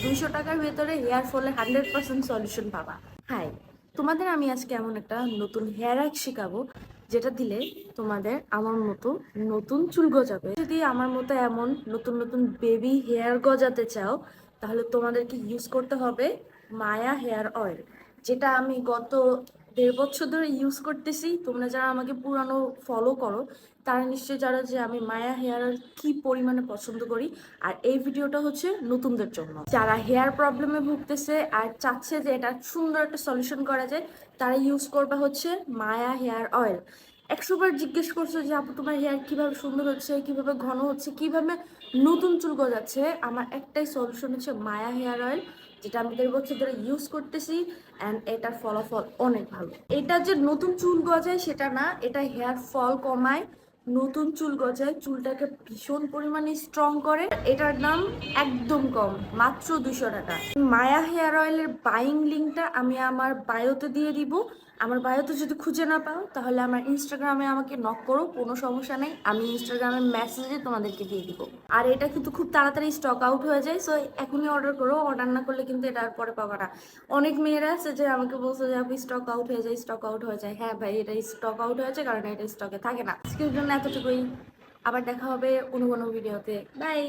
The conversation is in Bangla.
200 টাকার ভেতরে হেয়ার ফলের 100% সলিউশন পাবা। হাই, তোমাদের আমি আজকে এমন একটা নতুন হেয়ার হ্যাক শেখাবো যেটা দিলে তোমাদের আমার মতো নতুন চুল গজাবে। যদি আমার মতো এমন নতুন নতুন বেবি হেয়ার গজাতে চাও তাহলে তোমাদেরকে ইউজ করতে হবে মায়া হেয়ার অয়েল, যেটা আমি গত 1.5 বছর ধরে ইউজ করতেছি। তোমরা যারা আমাকে পুরানো ফলো করো তারা নিশ্চয়ই জানো যে আমি মায়া হেয়ার অয়েল কি পরিমাণে পছন্দ করি। আর এই ভিডিওটা হচ্ছে নতুনদের জন্য, যারা হেয়ার প্রবলেমে ভুগতেছে আর চাচ্ছে যে এটা সুন্দর একটা সলিউশন করা যায়, তারা ইউজ করবে হচ্ছে মায়া হেয়ার অয়েল। 100 বার জিজ্ঞেস করছো যে আপু তোমার হেয়ার কিভাবে সুন্দর হচ্ছে, কিভাবে ঘন হচ্ছে, কিভাবে নতুন চুল গজাচ্ছে। আমার একটাই সলিউশন হচ্ছে মায়া হেয়ার অয়েল, যেটা আমি 1.5 বছর ধরে ইউজ করতেছি অ্যান্ড এটার ফলাফল অনেক ভালো। এটা যে নতুন চুল গজায় সেটা না, এটা হেয়ার ফল কমায়, নতুন চুল গজায়, চুলটাকে ভীষণ পরিমাণে স্ট্রং করে। এটার দাম একদম কম, মাত্র 200 টাকা। মায়া হেয়ার অয়েলের বাইং লিঙ্কটা আমি আমার বায়োতে দিয়ে দিব। আমার বায়োতে যদি খুঁজে না পাও তাহলে আমার ইনস্টাগ্রামে আমাকে নক করো, কোনো সমস্যা নেই, আমি ইনস্টাগ্রামের মেসেজে তোমাদেরকে দিয়ে দিব। আর এটা কিন্তু খুব তাড়াতাড়ি স্টক আউট হয়ে যায়, সো এখনই অর্ডার করো। অর্ডার না করলে কিন্তু এটা আর পরে পাবা না। অনেক মেয়েরা আছে যে আমাকে বলছে যে আপনি স্টক আউট হয়ে যায়, স্টক আউট হয়ে যায়। হ্যাঁ ভাই, এটা স্টক আউট হয়েছে কারণ এটা স্টকে থাকে না। আজকের জন্য এতটুকুই, আবার দেখা হবে অন্য কোনো ভিডিওতে। বাই।